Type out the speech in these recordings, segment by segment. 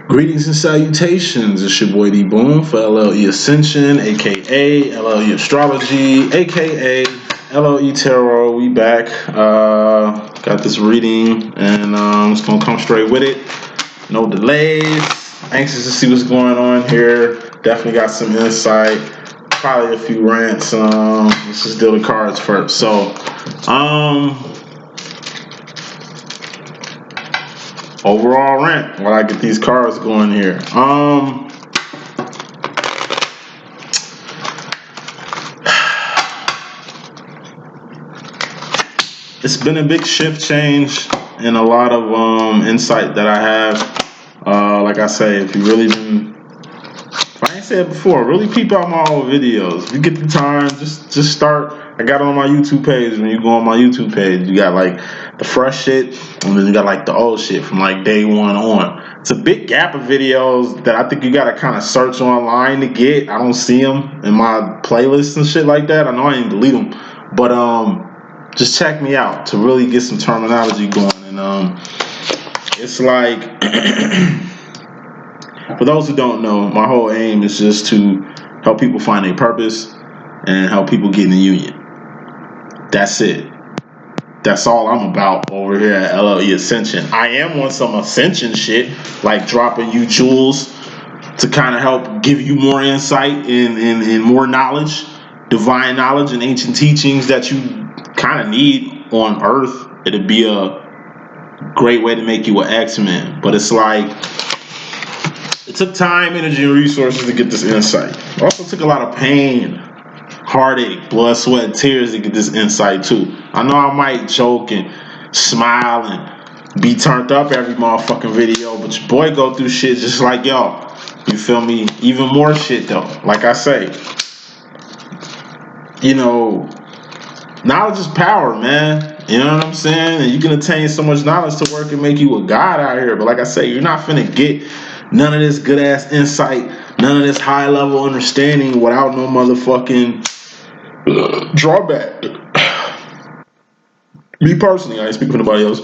Greetings and salutations. It's your boy D.Boom for LLE.Ascension, aka LLE Astrology, aka LLE Tarot. We back. Got this reading, and just gonna come straight with it. No delays. Anxious to see what's going on here. Definitely got some insight. Probably a few rants. Let's just deal the cards first. So, overall rant while I get these cards going here. It's been a big shift change and a lot of insight that I have. Like I say, if you really been, if I ain't said it before, really peep out my old videos. If you get the time, just start. I got it on my YouTube page. When you go on my YouTube page, you got like the fresh shit, and then you got like the old shit from like day one on. It's a big gap of videos that I think you gotta kind of search online to get. I don't see them in my playlists and shit like that. I know I didn't delete them, but just check me out to really get some terminology going. And it's like, for those who don't know, my whole aim is just to help people find their purpose and help people get in the union. That's it. That's all I'm about over here at LLE.Ascension. I am on some ascension shit, like dropping you jewels to kind of help give you more insight and more knowledge, divine knowledge and ancient teachings that you kind of need on Earth. It'd be a great way to make you an X-Men. But it's like, it took time, energy, and resources to get this insight. It also took a lot of pain, heartache, blood, sweat, and tears to get this insight too. I know I might joke and smile and be turned up every motherfucking video, but your boy go through shit just like y'all. You feel me? Even more shit though. Like I say, you know, knowledge is power, man. You know what I'm saying? And you can attain so much knowledge to work and make you a god out here. But like I say, you're not finna get none of this good ass insight, none of this high level understanding without no motherfucking drawback. Me personally, I ain't speaking for nobody else.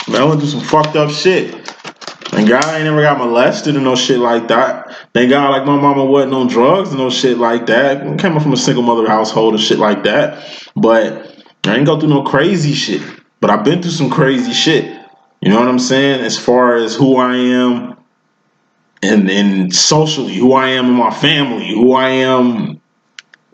Man, I went through some fucked up shit. Thank God I ain't never got molested or no shit like that. Thank God like my mama wasn't on drugs and no shit like that. I came up from a single mother household and shit like that. But I ain't go through no crazy shit. But I've been through some crazy shit. You know what I'm saying? As far as who I am and socially, who I am in my family, who I am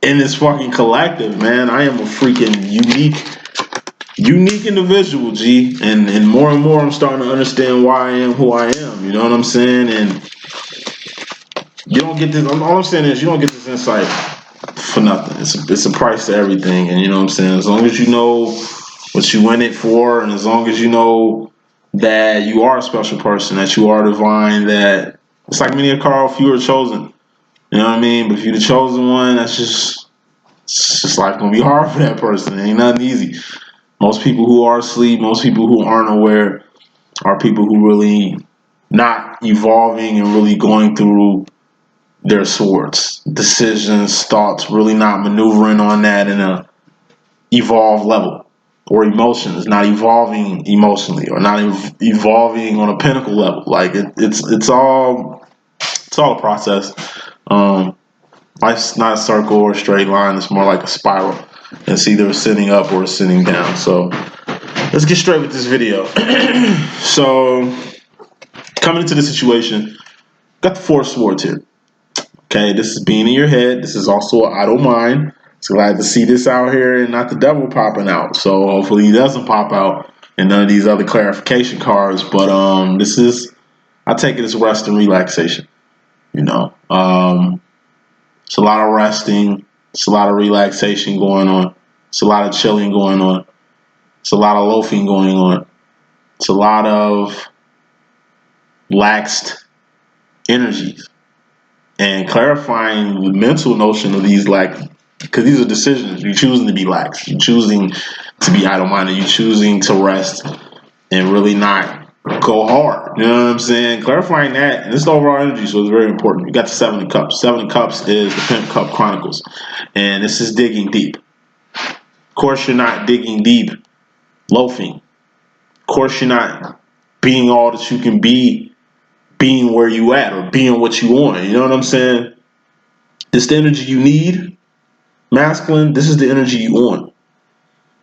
in this fucking collective, man. I am a freaking unique individual, G. And more I'm starting to understand why I am who I am. You know what I'm saying? And you don't get this. All I'm saying is you don't get this insight for nothing. It's a price to everything. And you know what I'm saying? As long as you know what you in it for, and as long as you know that you are a special person, that you are divine, that it's like many a Carl, if you were chosen. You know what I mean? But if you're the chosen one, it's just life gonna be hard for that person. It ain't nothing easy. Most people who are asleep, most people who aren't aware are people who really not evolving and really going through their swords, decisions, thoughts, really not maneuvering on that in a evolved level, or emotions, not evolving emotionally, or not evolving on a pinnacle level. Like it's all a process. Life's not a circle or a straight line. It's more like a spiral. It's either ascending up or ascending down. So let's get straight with this video. So coming into the situation, got the Four of Swords here. Okay, this is being in your head. This is also an idle mind. So glad to see this out here and not the devil popping out. So hopefully he doesn't pop out in none of these other clarification cards. But this is, I take it as rest and relaxation. You know, it's a lot of resting. It's a lot of relaxation going on. It's a lot of chilling going on. It's a lot of loafing going on. It's a lot of laxed energies. And clarifying the mental notion of these, like, because these are decisions. You're choosing to be lax. You're choosing to be idle-minded. You're choosing to rest and really not go hard. You know what I'm saying? Clarifying that, and this is the overall energy, so it's very important. You got the Seven of Cups. Seven of Cups is the Pimp Cup Chronicles. And this is digging deep. Of course, you're not digging deep loafing. Of course, you're not being all that you can be being where you at or being what you want. You know what I'm saying? This the energy you need, masculine. This is the energy you want.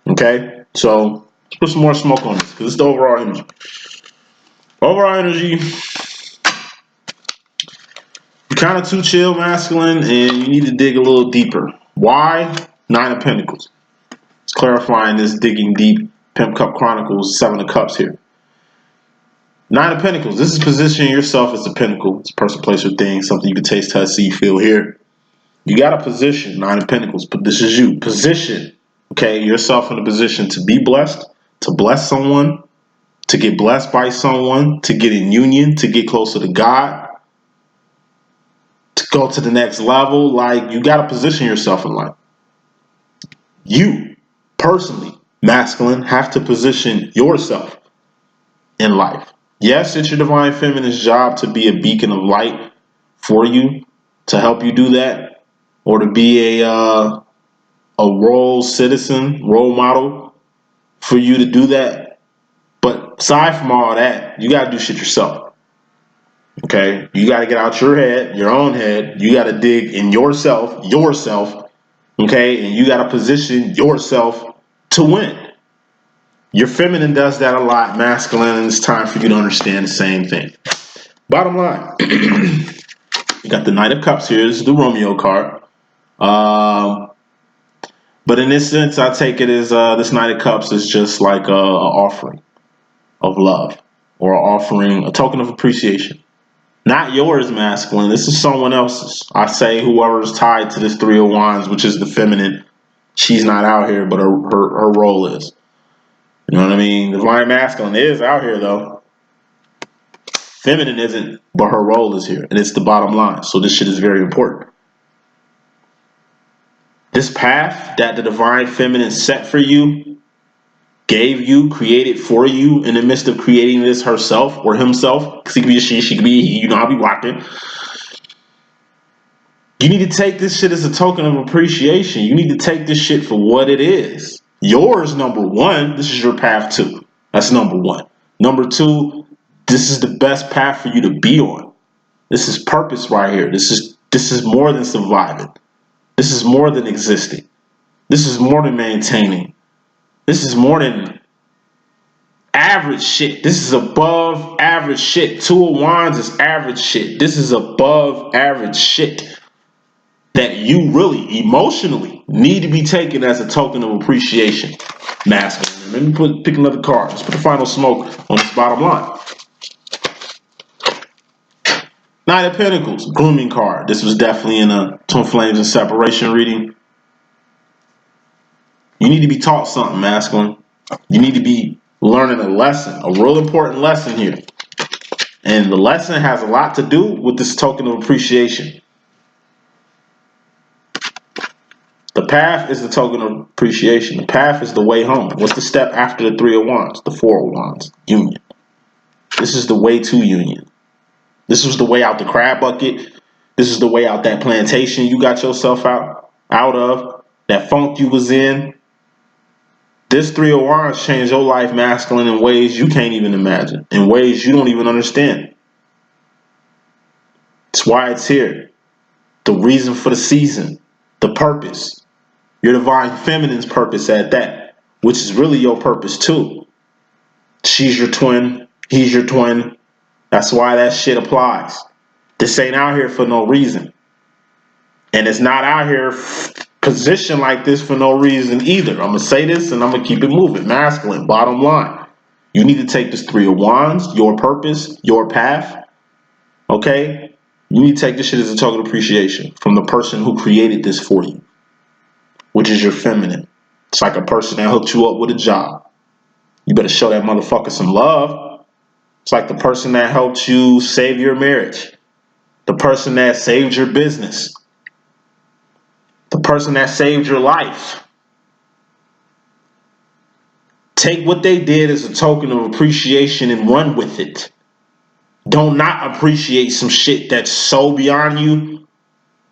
Okay? So let's put some more smoke on this because it's the overall energy. Overall energy, you're kind of too chill, masculine, and you need to dig a little deeper. Why? 9 of Pentacles. It's clarifying this digging deep. Pimp Cup Chronicles, 7 of Cups here. 9 of Pentacles. This is positioning yourself as a pinnacle. It's a person, place, or thing. Something you can taste, touch, see, feel, hear. You got to position 9 of Pentacles, but this is you. Position, okay, yourself in a position to be blessed, to bless someone, to get blessed by someone, to get in union, to get closer to God, to go to the next level. Like, you got to position yourself in life. You, personally, masculine, have to position yourself in life. Yes, it's your divine feminine's job to be a beacon of light for you, to help you do that, or to be a role citizen, role model for you to do that. But aside from all that, you got to do shit yourself. Okay? You got to get out your head, your own head. You got to dig in yourself. Okay? And you got to position yourself to win. Your feminine does that a lot, masculine, and it's time for you to understand the same thing. Bottom line, you got the Knight of Cups here. This is the Romeo card. But in this sense, I take it as this Knight of Cups is just like an offering of love or offering, a token of appreciation. Not yours, masculine. This is someone else's. I say whoever's tied to this 3 of Wands, which is the feminine. She's not out here, but her role is. You know what I mean? Divine masculine is out here, though. Feminine isn't, but her role is here. And it's the bottom line. So this shit is very important. This path that the divine feminine set for you, gave you, created for you in the midst of creating this herself or himself, because he could be a she could be a he, you know, I'll be rocking. You need to take this shit as a token of appreciation. You need to take this shit for what it is. Yours, number one, this is your path too. That's number one. Number two, this is the best path for you to be on. This is purpose right here. This is more than surviving. This is more than existing. This is more than maintaining. This is more than average shit. This is above average shit. 2 of Wands is average shit. This is above average shit that you really emotionally need to be taken as a token of appreciation. Masculine. Let me pick another card. Let's put the final smoke on this bottom line. 9 of Pentacles, grooming card. This was definitely in a Twin Flames and Separation reading. You need to be taught something, masculine. You need to be learning a lesson, a real important lesson here. And the lesson has a lot to do with this token of appreciation. The path is the token of appreciation. The path is the way home. What's the step after the 3 of Wands? The 4 of Wands. Union. This is the way to union. This was the way out the crab bucket. This is the way out that plantation you got yourself out of. That funk you was in. This 3 of Wands changed your life, masculine, in ways you can't even imagine. In ways you don't even understand. It's why it's here. The reason for the season. The purpose. Your divine feminine's purpose at that. Which is really your purpose too. She's your twin. He's your twin. That's why that shit applies. This ain't out here for no reason. And it's not out here positioned like this for no reason either. I'm going to say this and I'm going to keep it moving. Masculine, bottom line. You need to take this 3 of Wands, your purpose, your path. Okay? You need to take this shit as a token of appreciation from the person who created this for you, which is your feminine. It's like a person that hooked you up with a job. You better show that motherfucker some love. It's like the person that helped you save your marriage. The person that saved your business. The person that saved your life. Take what they did as a token of appreciation and run with it. Don't not appreciate some shit that's so beyond you,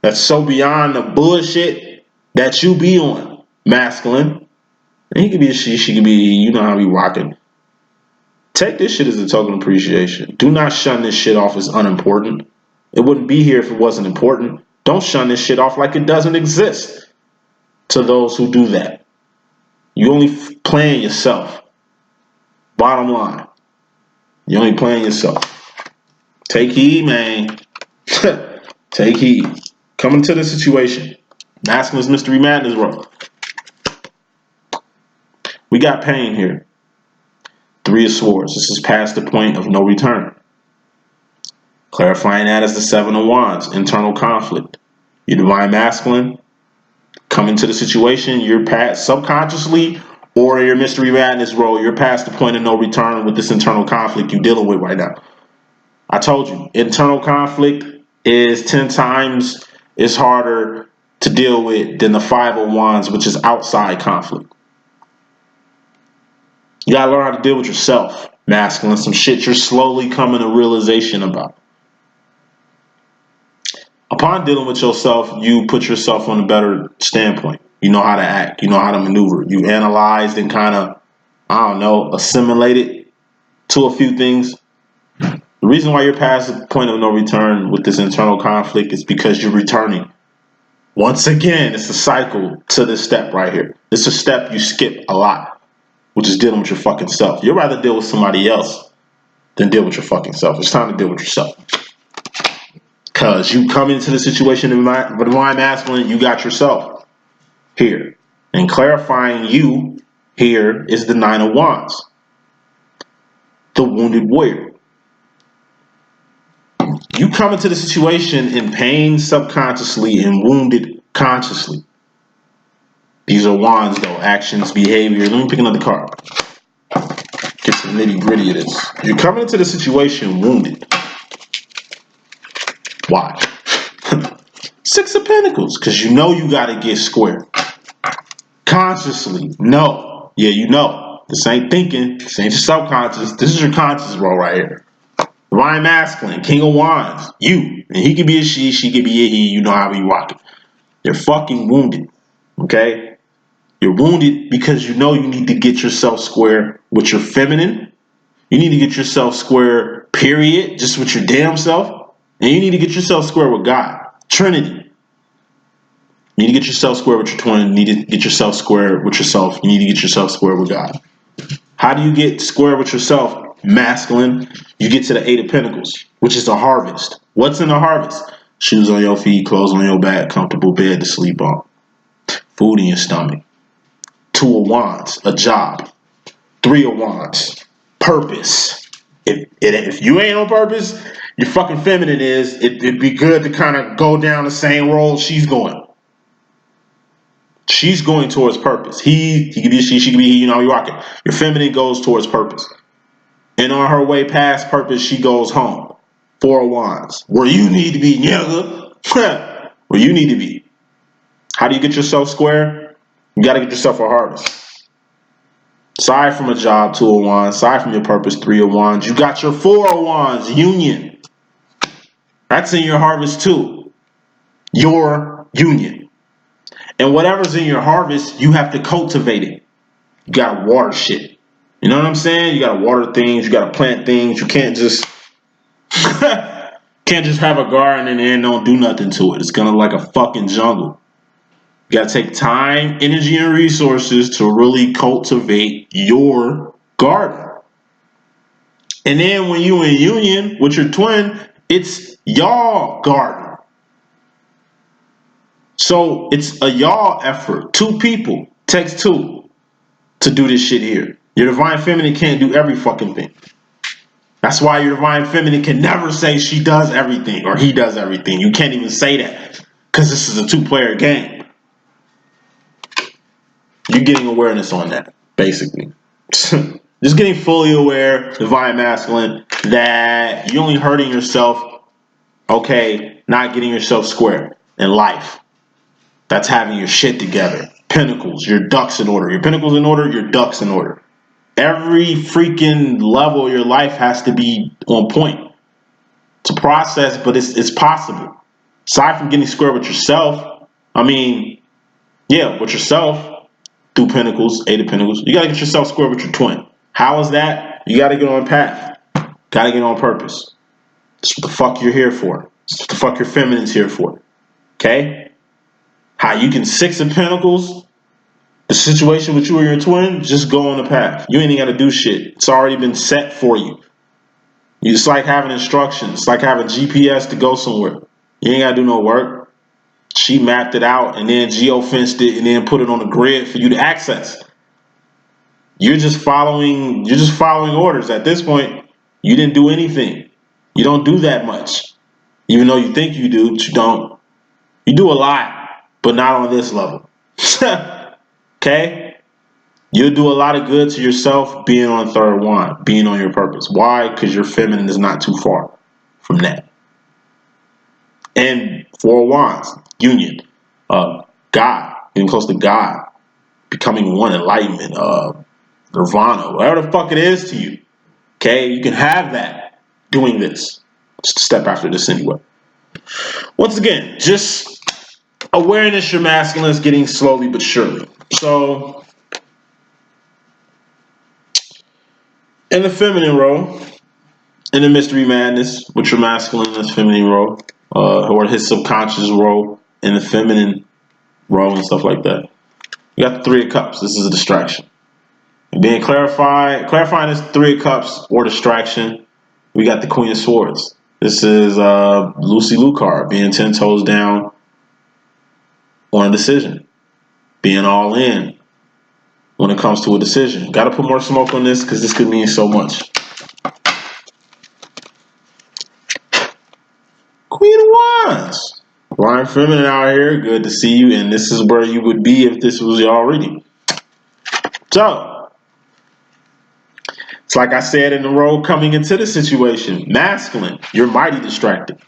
that's so beyond the bullshit that you be on, masculine. And he could be a she could be, you know how we rocking. Take this shit as a token of appreciation. Do not shun this shit off as unimportant. It wouldn't be here if it wasn't important. Don't shun this shit off like it doesn't exist. To those who do that, you only playing yourself. Bottom line, you only playing yourself. Take heed, man. Take heed. Coming to the situation. Masculine's Mystery Madness, bro. We got pain here. 3 of Swords. This is past the point of no return. Clarifying that as the 7 of Wands. Internal conflict. Your divine masculine. Coming to the situation. You're past subconsciously, or your Mystery Madness role. You're past the point of no return with this internal conflict you're dealing with right now. I told you, internal conflict is 10 times is harder to deal with than the 5 of Wands, which is outside conflict. You gotta learn how to deal with yourself, masculine. Some shit you're slowly coming to realization about. Upon dealing with yourself, you put yourself on a better standpoint. You know how to act. You know how to maneuver. You analyzed and kind of, I don't know, assimilated to a few things. The reason why you're past the point of no return with this internal conflict is because you're returning. Once again, it's a cycle to this step right here. It's a step you skip a lot, which is dealing with your fucking self. You'd rather deal with somebody else than deal with your fucking self. It's time to deal with yourself. Because you come into the situation of divine masculine, you got yourself here. And clarifying you here is the 9 of Wands. The wounded warrior. You come into the situation in pain subconsciously and wounded consciously. These are Wands though. Actions, behavior. Let me pick another card. Get some nitty gritty of this. You're coming into the situation wounded. Why? 6 of Pentacles. Because you know you got to get square. Consciously. No. Yeah, you know. This ain't thinking. This ain't your subconscious. This is your conscious role right here. Divine masculine. King of Wands. You. And he could be a she could be a he. You know how we rock it. You're fucking wounded. Okay? You're wounded because you know you need to get yourself square with your feminine. You need to get yourself square, period. Just with your damn self. And you need to get yourself square with God. Trinity. You need to get yourself square with your twin. You need to get yourself square with yourself. You need to get yourself square with God. How do you get square with yourself, masculine? You get to the 8 of Pentacles, which is the harvest. What's in the harvest? Shoes on your feet, clothes on your back, comfortable bed to sleep on. Food in your stomach. 2 of Wands, a job. 3 of Wands, purpose. If you ain't on purpose, your fucking feminine is, it'd be good to kind of go down the same road she's going. She's going towards purpose. He could be she could be he, you know, you rock it. Your feminine goes towards purpose. And on her way past purpose, she goes home. 4 of Wands. Where you need to be, nigga. Where you need to be. How do you get yourself square? You got to get yourself a harvest. Aside from a job, 2 of Wands. Aside from your purpose, 3 of Wands. You got your 4 of Wands, union. That's in your harvest too. Your union. And whatever's in your harvest, you have to cultivate it. You got to water shit. You know what I'm saying? You got to water things. You got to plant things. You can't just have a garden and then don't do nothing to it. It's going to like a fucking jungle. You got to take time, energy, and resources to really cultivate your garden. And then when you in union with your twin, it's y'all garden. So it's a y'all effort. 2 people. Takes 2 to do this shit here. Your divine feminine can't do every fucking thing. That's why your divine feminine can never say she does everything or he does everything. You can't even say that because this is a 2-player game. You're getting awareness on that, basically. Just getting fully aware, divine masculine, that you're only hurting yourself, okay, not getting yourself square in life. That's having your shit together. Pentacles, your ducks in order. Your pentacles in order, your ducks in order. Every freaking level of your life has to be on point. It's a process, but it's possible. Aside from getting square with yourself, I mean, yeah, with yourself, through Pentacles, 8 of Pentacles, you got to get yourself square with your twin. How is that? You gotta get on path. Gotta get on purpose. That's what the fuck you're here for. That's what the fuck your feminine's here for. Okay? How you can Six of Pentacles, the situation with you and your twin, just go on the path. You ain't even gotta do shit. It's already been set for you. It's like having instructions. It's like having GPS to go somewhere. You ain't gotta do no work. She mapped it out and then geo-fenced it and then put it on the grid for you to access. You're just following orders. At this point, you didn't do anything. You don't do that much. Even though you think you do, but you don't. You do a lot, but not on this level. Okay? You'll do a lot of good to yourself being on third wand, being on your purpose. Why? Because your feminine is not too far from that. And Four of Wands, union, God, getting close to God, becoming one, enlightenment, nirvana, whatever the fuck it is to you. Okay, you can have that doing this. Just a step after this anyway. Once again, just awareness your masculine is getting slowly but surely. So, in the feminine role, in the mystery madness, with your masculine and feminine role, or his subconscious role in the feminine role and stuff like that. You got the Three of Cups. This is a distraction. Being clarifying this Three of Cups or distraction, we got the Queen of Swords. This is Lucy Liu card, being 10 toes down on a decision, being all in when it comes to a decision. Got to put more smoke on this because this could mean so much. Queen of Wands. Divine Feminine out here, good to see you, and this is where you would be if this was y'all reading. So, it's like I said in the role coming into the situation, masculine, you're mighty distracted.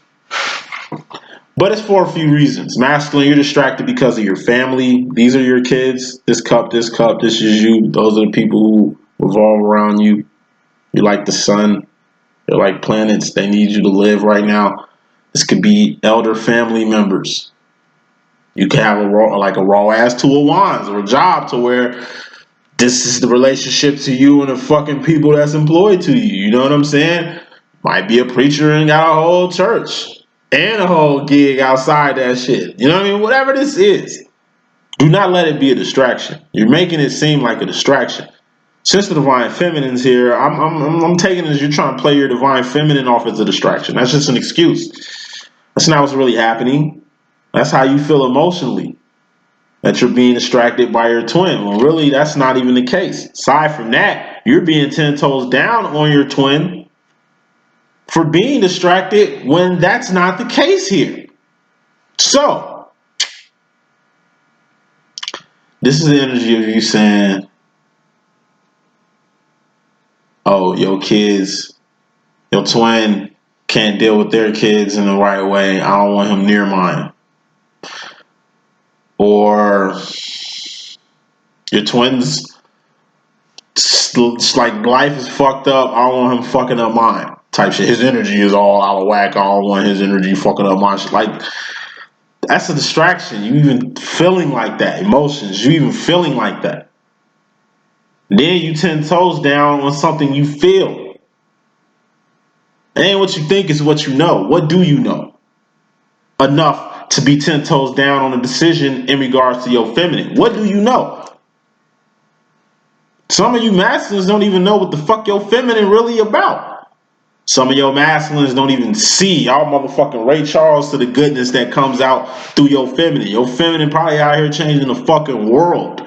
But it's for a few reasons. Masculine, you're distracted because of your family. These are your kids. This cup, this is you. Those are the people who revolve around you. You're like the sun. They're like planets. They need you to live right now. This could be elder family members. You could have a raw ass Two of Wands or a job to where this is the relationship to you and the fucking people that's employed to you. You know what I'm saying? Might be a preacher and got a whole church and a whole gig outside that shit. You know what I mean? Whatever this is, do not let it be a distraction. You're making it seem like a distraction. Since the Divine Feminine's here, I'm taking it as you're trying to play your Divine Feminine off as a distraction. That's just an excuse. That's not what's really happening. That's how you feel emotionally, that you're being distracted by your twin. Well, really, that's not even the case. Aside from that, you're being 10 toes down on your twin for being distracted when that's not the case here. So, this is the energy of you saying, oh, your kids, your twin can't deal with their kids in the right way. I don't want him near mine. Or your twin's like, life is fucked up. I don't want him fucking up mine. Type shit. His energy is all out of whack. I don't want his energy fucking up mine. Like, that's a distraction. You even feeling like that. Emotions. You even feeling like that. Then you 10 toes down on something you feel. It ain't what you think, it's what you know. What do you know? Enough to be 10 toes down on a decision in regards to your feminine. What do you know? Some of you masculines don't even know what the fuck your feminine really about. Some of your masculines don't even see. Y'all motherfucking Ray Charles to the goodness that comes out through your feminine. Your feminine probably out here changing the fucking world.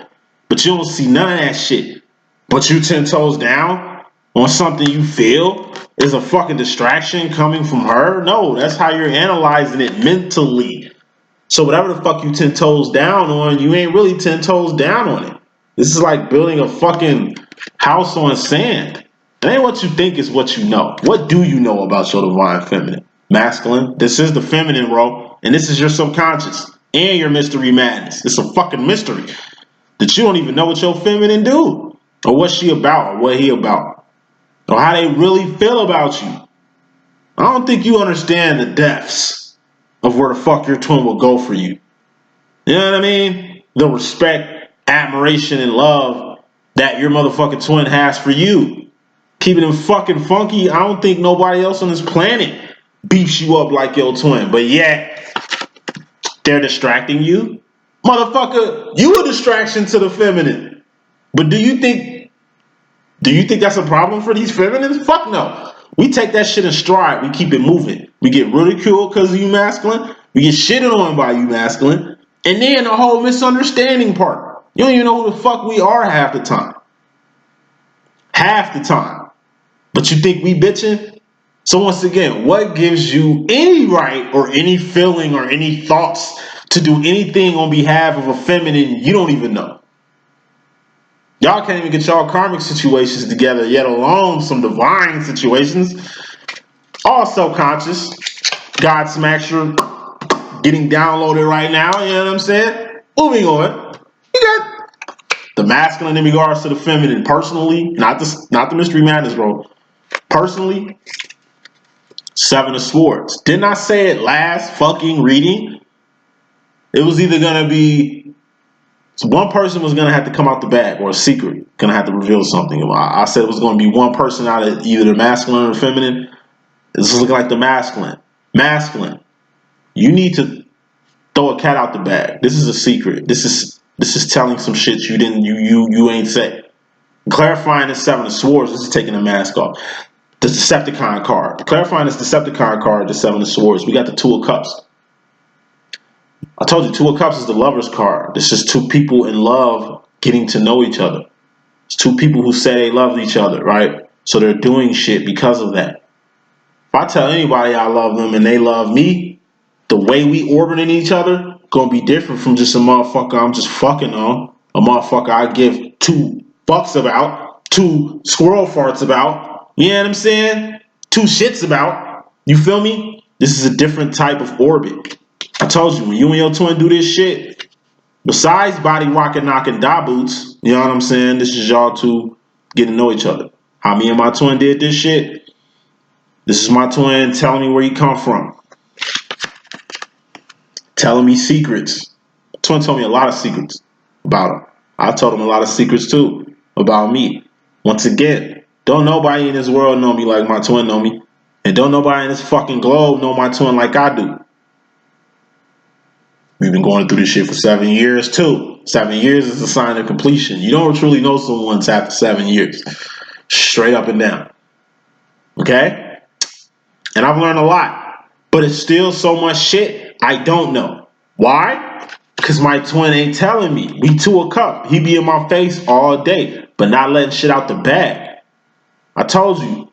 But you don't see none of that shit. But you 10 toes down on something you feel is a fucking distraction coming from her? No, that's how you're analyzing it mentally. So whatever the fuck you 10 toes down on, you ain't really 10 toes down on it. This is like building a fucking house on sand. It ain't what you think, is what you know. What do you know about your divine feminine? Masculine. This is the feminine role, and this is your subconscious and your mystery madness. It's a fucking mystery that you don't even know what your feminine do, or what she about, or what he about, or how they really feel about you. I don't think you understand the depths of where the fuck your twin will go for you. You know what I mean? The respect, admiration, and love that your motherfucking twin has for you. keeping it fucking funky. I don't think nobody else on this planet beefs you up like your twin. But yet, they're distracting you. Motherfucker, you a distraction to the feminine. But do you think that's a problem for these feminines? Fuck no. We take that shit in stride. We keep it moving. We get ridiculed because of you masculine. We get shitted on by you masculine. And then the whole misunderstanding part. You don't even know who the fuck we are half the time. Half the time. But you think we bitching? So once again, what gives you any right or any feeling or any thoughts to do anything on behalf of a feminine you don't even know? Y'all can't even get y'all karmic situations together, yet alone some divine situations. All subconscious. God smacks you getting downloaded right now, you know what I'm saying? Moving on. You got the masculine in regards to the feminine personally, not the mystery madness, bro. Personally, Seven of Swords. Didn't I say it last fucking reading? It was either gonna be one person was gonna have to come out the bag, or a secret gonna have to reveal something. I said it was gonna be one person out of either the masculine or the feminine. This is looking like the masculine. Masculine. You need to throw a cat out the bag. This is a secret. This is telling some shit you ain't say. Clarifying the Seven of Swords. This is taking the mask off. The Decepticon card. Clarifying this Decepticon card, the Seven of Swords. We got the Two of Cups. I told you, Two of Cups is the Lover's card. This is two people in love getting to know each other. It's two people who say they love each other, right? So they're doing shit because of that. If I tell anybody I love them and they love me, the way we orbiting each other gonna be different from just a motherfucker I'm just fucking on. A motherfucker I give two fucks about, two squirrel farts about. You know what I'm saying? Two shits about. You feel me? This is a different type of orbit. I told you, when you and your twin do this shit, besides body rocking, knocking, die boots, you know what I'm saying? This is y'all two getting to know each other. How me and my twin did this shit. This is my twin telling me where he come from. Telling me secrets. Twin told me a lot of secrets about him. I told him a lot of secrets too about me. Once again, don't nobody in this world know me like my twin know me. And don't nobody in this fucking globe know my twin like I do. We've been going through this shit for 7 years too. 7 years is a sign of completion. You don't truly know someone after 7 years. Straight up and down. Okay? And I've learned a lot. But it's still so much shit I don't know. Why? Because my twin ain't telling me. We Two of Cups. He be in my face all day, but not letting shit out the bag. I told you.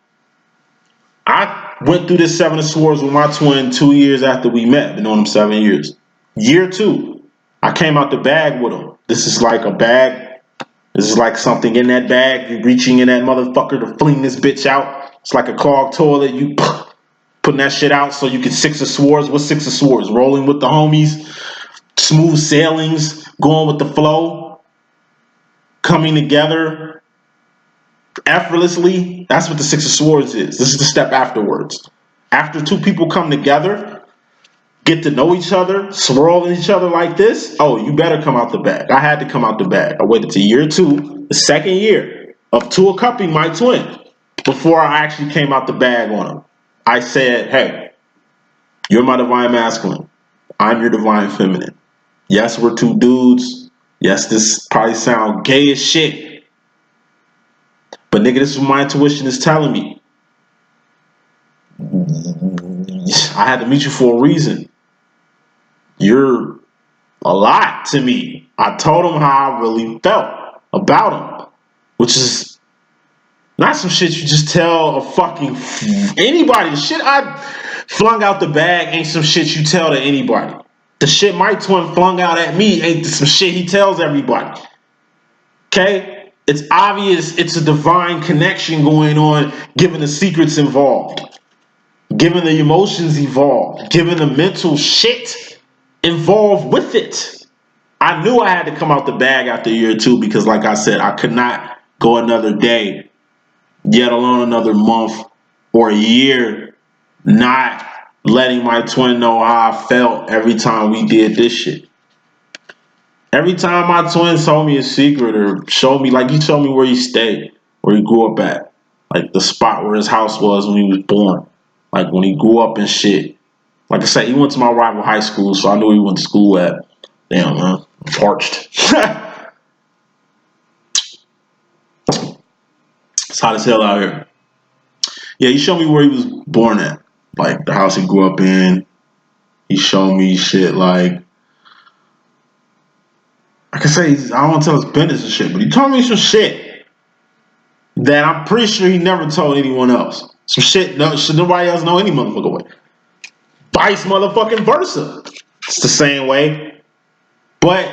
I went through this Seven of Swords with my twin 2 years after we met. Been on him 7 years. Year 2, I came out the bag with him. This is like a bag. This is like something in that bag. You're reaching in that motherfucker to fling this bitch out. It's like a clogged toilet. You putting that shit out so you can Six of Swords. What's Six of Swords? Rolling with the homies. Smooth sailings. Going with the flow. Coming together effortlessly. That's what the Six of Swords is. This is the step afterwards. After two people come together, get to know each other, swirling each other like this, oh, you better come out the bag. I had to come out the bag. I waited to year 2, the second year of Two of Cupping my twin, before I actually came out the bag on him. I said, hey, you're my divine masculine. I'm your divine feminine. Yes, we're two dudes. Yes, this probably sound gay as shit. But nigga, this is what my intuition is telling me. I had to meet you for a reason. You're a lot to me. I told him how I really felt about him, which is not some shit you just tell a fucking anybody. The shit I flung out the bag ain't some shit you tell to anybody. The shit my twin flung out at me ain't some shit he tells everybody. Okay? It's obvious it's a divine connection going on, given the secrets involved, given the emotions involved, given the mental shit involved with it. I knew I had to come out the bag after year 2 because, like I said, I could not go another day, yet alone another month or a year, not letting my twin know how I felt every time we did this shit. Every time my twin told me a secret or showed me, like he told me where he stayed, where he grew up at. like the spot where his house was when he was born, like when he grew up and shit. Like I said, he went to my rival high school, so I knew he went to school at. Damn, man, I'm parched. It's hot as hell out here. Yeah, he showed me where he was born at, like the house he grew up in. He showed me shit like I can say I don't want to tell his business and shit, but he told me some shit that I'm pretty sure he never told anyone else. Some shit no, should nobody else know any motherfucker way. Vice motherfucking versa. It's the same way. But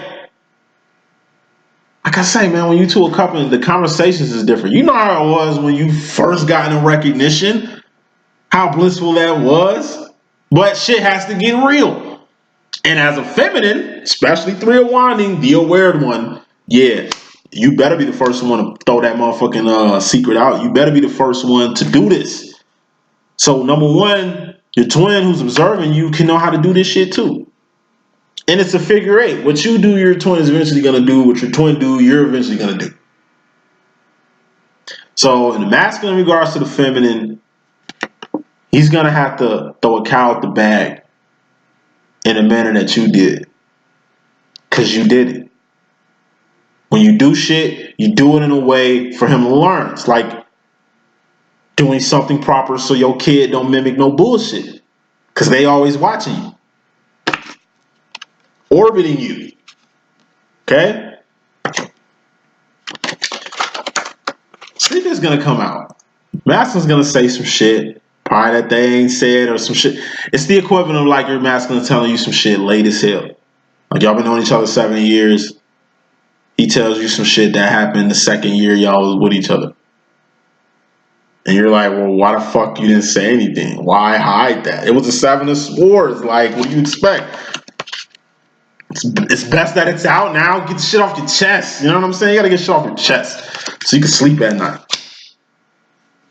like I say, man, when you two are coupling, the conversations is different. You know how it was when you first got in recognition, how blissful that was. But shit has to get real. And as a feminine, especially 3 of Winding, the aware one, yeah, you better be the first one to throw that motherfucking secret out. You better be the first one to do this. So number one, your twin who's observing you can know how to do this shit too. And it's a figure eight. What you do, your twin is eventually going to do. What your twin do, you're eventually going to do. So in the masculine regards to the feminine, he's going to have to throw a cow at the bag in a manner that you did. Because you did it. When you do shit, you do it in a way for him to learn. It's like doing something proper so your kid don't mimic no bullshit. Because they always watching you. Orbiting you. Okay? Secret's gonna come out. Masculine's gonna say some shit. Probably that they ain't said or some shit. It's the equivalent of like your masculine telling you some shit late as hell. Like y'all been knowing each other 7 years. He tells you some shit that happened the second year y'all was with each other. And you're like, well, why the fuck you didn't say anything? Why hide that? It was a 7 of Swords. Like, what do you expect? It's best that it's out now. Get the shit off your chest. You know what I'm saying? You gotta get shit off your chest so you can sleep at night.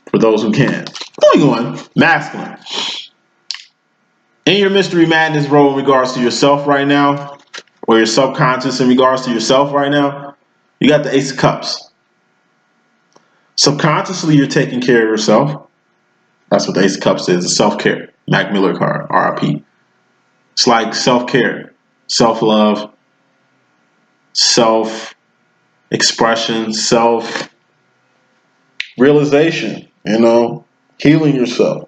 For those who can. Going on, masculine. In your mystery madness role in regards to yourself right now, or your subconscious in regards to yourself right now, you got the Ace of Cups. Subconsciously, you're taking care of yourself. That's what the Ace of Cups is, a self-care. Mac Miller card, RIP. It's like self-care, self-love, self-expression, self-realization, you know, healing yourself.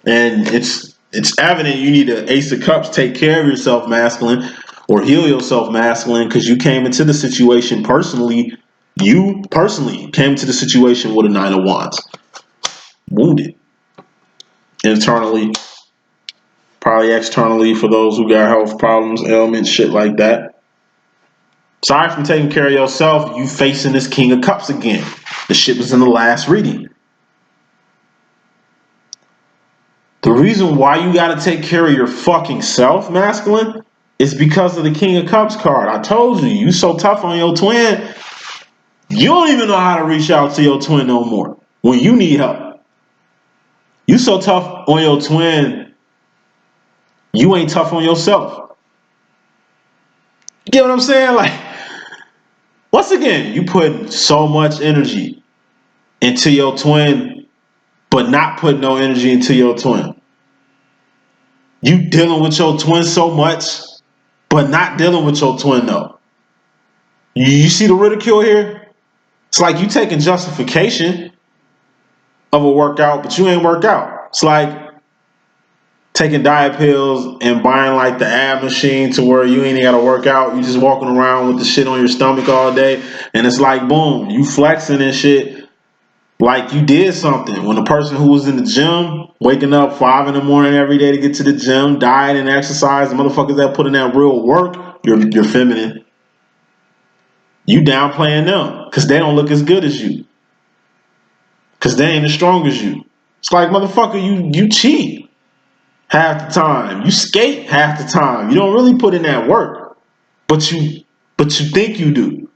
And it's evident you need an Ace of Cups, take care of yourself, masculine, or heal yourself, masculine, because you came into the situation personally. You personally came to the situation with a 9 of Wands. Wounded. Internally. Probably externally for those who got health problems, ailments, shit like that. Aside from taking care of yourself, you facing this King of Cups again. The shit was in the last reading. The reason why you gotta take care of your fucking self, masculine, is because of the King of Cups card. I told you, you so tough on your twin, you don't even know how to reach out to your twin no more when you need help. You so tough on your twin, you ain't tough on yourself. You get what I'm saying? Like, once again, you put so much energy into your twin, but not put no energy into your twin. You dealing with your twin so much, but not dealing with your twin though. You see the ridicule here? It's like you taking justification of a workout, but you ain't worked out. It's like taking diet pills and buying like the ab machine to where you ain't gotta work out. You just walking around with the shit on your stomach all day, and it's like boom, you flexing and shit like you did something. When the person who was in the gym, waking up 5 in the morning every day to get to the gym, diet and exercise, the motherfuckers that put in that real work, you're feminine. You downplaying them because they don't look as good as you. Because they ain't as strong as you. It's like, motherfucker, you cheat half the time. You skate half the time. You don't really put in that work. But you think you do.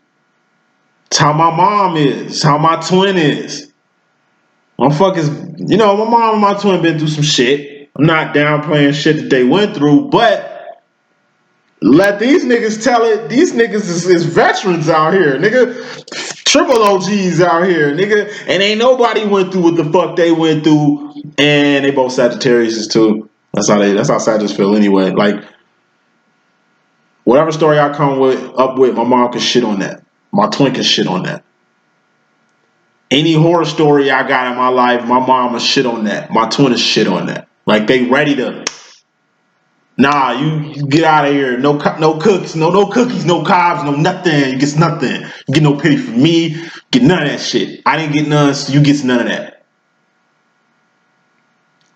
It's how my mom is. It's how my twin is. Motherfuckers, you know, my mom and my twin been through some shit. I'm not downplaying shit that they went through, but let these niggas tell it. These niggas is veterans out here, nigga. Triple OGs out here, nigga. And ain't nobody went through what the fuck they went through. And they both Sagittarius too. That's how Sagittarius feel anyway. Like, whatever story I come up with, my mom can shit on that. My twin can shit on that. Any horror story I got in my life, my mom will shit on that. My twin is shit on that. Like, they ready to, nah, you get out of here. No cookies, no cookies, no cobs, no nothing. You get nothing. You get no pity from me. Get none of that shit. I didn't get none, so you get none of that.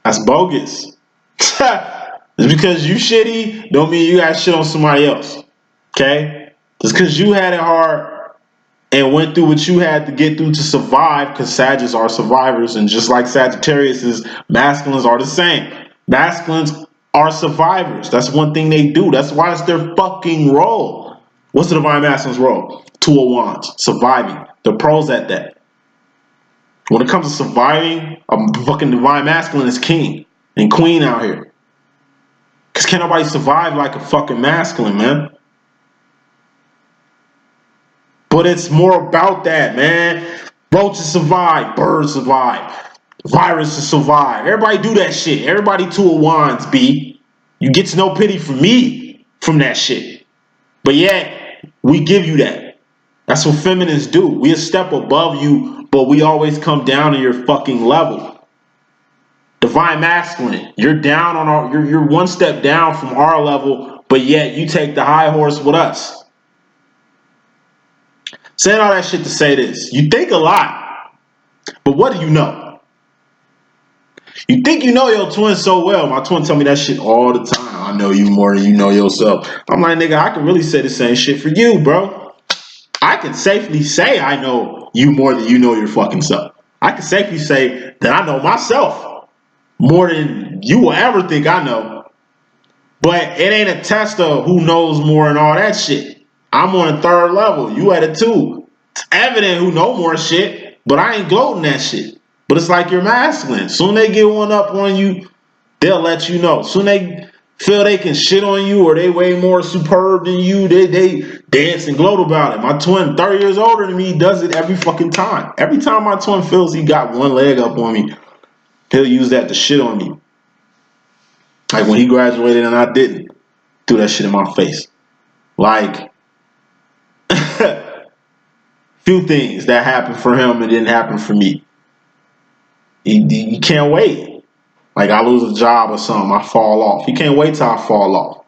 That's bogus. Just because you shitty don't mean you got shit on somebody else. Okay? Just because you had it hard and went through what you had to get through to survive, because Sagittarius are survivors, and just like Sagittarius, masculines are the same. Masculines are survivors. That's one thing they do. That's why it's their fucking role. What's the divine masculine's role? Two of Wands, surviving. They're pros at that. When it comes to surviving, a fucking divine masculine is king and queen out here. Because can't nobody survive like a fucking masculine, man. But it's more about that, man. Roaches survive, birds survive, viruses survive. Everybody do that shit. Everybody two of wands, B. You get to no pity from me from that shit. But yet, we give you that. That's what feminists do. We a step above you, but we always come down to your fucking level. Divine masculine, you're down on our, you're one step down from our level, but yet you take the high horse with us. Saying all that shit to say this. You think a lot, but what do you know? You think you know your twin so well. My twin tell me that shit all the time. I know you more than you know yourself. I'm like, nigga, I can really say the same shit for you, bro. I can safely say I know you more than you know your fucking self. I can safely say that I know myself more than you will ever think I know. But it ain't a test of who knows more and all that shit. I'm on a third level. You at a 2. It's evident who know more shit, but I ain't gloating that shit. But it's like you're masculine. Soon they get one up on you, they'll let you know. Soon they feel they can shit on you or they way more superb than you, they dance and gloat about it. My twin, 30 years older than me, does it every fucking time. Every time my twin feels he got one leg up on me, he'll use that to shit on me. Like when he graduated and I didn't, threw that shit in my face. Like, few things that happened for him and didn't happen for me. He can't wait. Like I lose a job or something, I fall off. He can't wait till I fall off.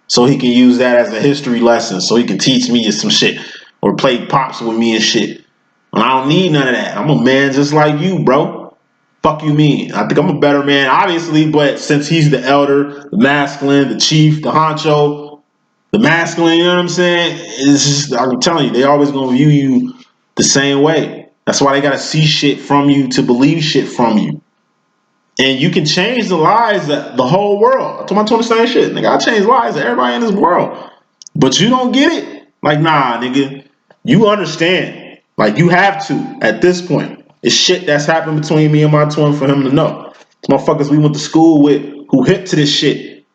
So he can use that as a history lesson. So he can teach me some shit. Or play pops with me and shit. And I don't need none of that. I'm a man just like you, bro. Fuck you mean? I think I'm a better man, obviously, but since he's the elder, the masculine, the chief, the honcho, the masculine, you know what I'm saying? It's just, I'm telling you, they always gonna view you the same way. That's why they gotta see shit from you to believe shit from you. And you can change the lives of the whole world. I told my twin the same shit. Nigga, I change lives of everybody in this world. But you don't get it? Like, nah, nigga. You understand. Like, you have to at this point. It's shit that's happened between me and my twin for him to know. Motherfuckers we went to school with who hip to this shit.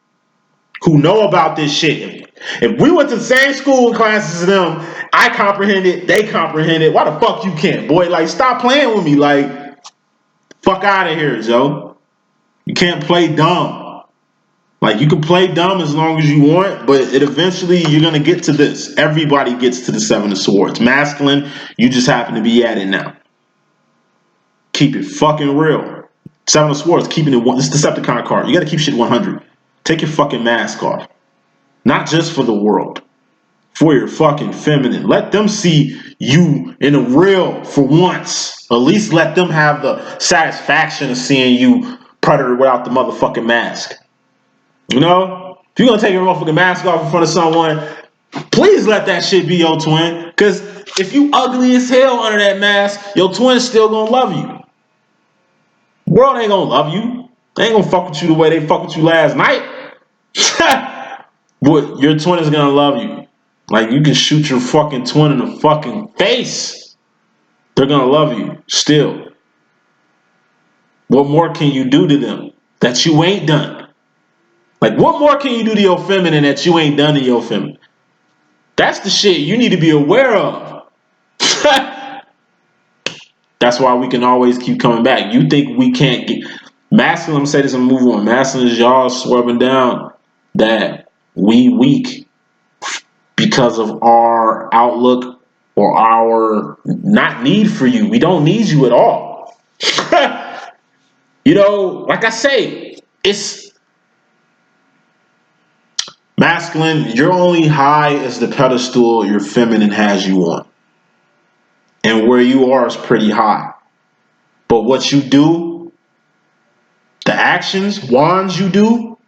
Who know about this shit. If we went to the same school and classes as them, I comprehend it, they comprehend it. Why the fuck you can't, boy? Like, stop playing with me. Like, fuck out of here, Joe. You can't play dumb. Like, you can play dumb as long as you want, but it eventually you're gonna get to this. Everybody gets to the 7 of Swords. Masculine, you just happen to be at it now. Keep it fucking real. 7 of Swords, keeping it one. This Decepticon card. You gotta keep shit 100. Take your fucking mask off. Not just for the world. For your fucking feminine. Let them see you in the real for once. At least let them have the satisfaction of seeing you predator without the motherfucking mask. You know? If you're gonna take your motherfucking mask off in front of someone, please let that shit be your twin. Cause if you ugly as hell under that mask, your twin's still gonna love you. The world ain't gonna love you. They ain't gonna fuck with you the way they fucked with you last night. But your twin is gonna love you. Like, you can shoot your fucking twin in the fucking face. They're gonna love you still. What more can you do to them that you ain't done? Like, what more can you do to your feminine that you ain't done to your feminine? That's the shit you need to be aware of. That's why we can always keep coming back. You think we can't get masculine? I'm gonna say this and move on. Masculine is y'all swerving down that we weak because of our outlook or our not need for you. We don't need you at all. You know, like I say, it's masculine. You're only high as the pedestal your feminine has you on. And where you are is pretty high. But what you do, the actions, wands you do,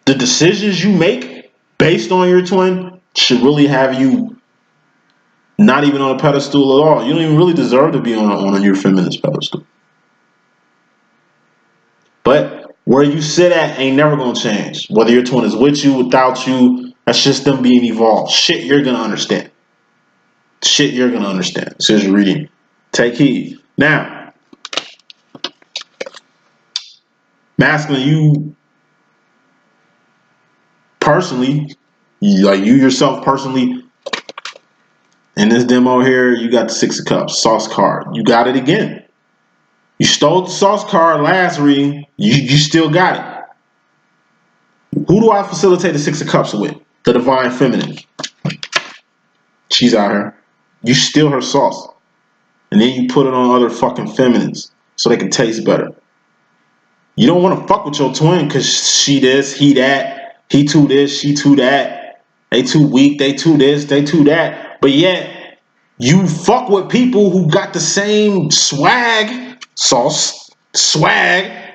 the decisions you make based on your twin should really have you not even on a pedestal at all. You don't even really deserve to be on your feminist pedestal. But where you sit at ain't never gonna change. Whether your twin is with you, without you, that's just them being evolved. Shit you're gonna understand. Shit you're gonna understand. Says you're reading. Take heed. Now, masculine, you personally, you yourself personally, in this demo here, you got the Six of Cups, sauce card. You got it again. You stole the sauce card last reading. You still got it. Who do I facilitate the Six of Cups with? The Divine Feminine. She's out here. You steal her sauce. And then you put it on other fucking feminines so they can taste better. You don't want to fuck with your twin because she this, he that, he too this, she too that. They too weak, they too this, they too that. But yet, you fuck with people who got the same swag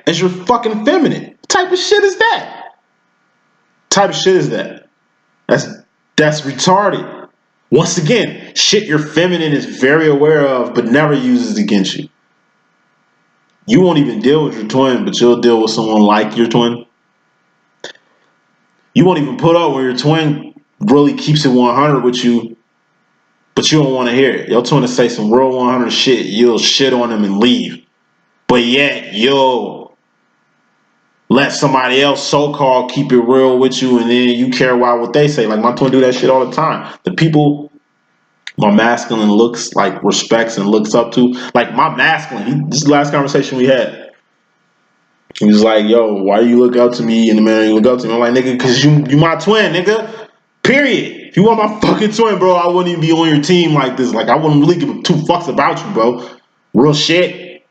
as your fucking feminine. What type of shit is that? What type of shit is that? That's retarded. Once again, shit your feminine is very aware of but never uses against you. You won't even deal with your twin, but you'll deal with someone like your twin. You won't even put up when your twin really keeps it 100 with you, but you don't want to hear it. Your twin to say some real 100 shit, you'll shit on them and leave. But yet, you'll let somebody else so-called keep it real with you, and then you care about what they say. Like, my twin do that shit all the time. The people my masculine looks like, respects and looks up to, like my masculine, this is the last conversation we had. He was like, yo, why you look up to me and the man you look up to me? I'm like, nigga, because you my twin, nigga. Period. If you want my fucking twin, bro, I wouldn't even be on your team like this. Like, I wouldn't really give two fucks about you, bro. Real shit.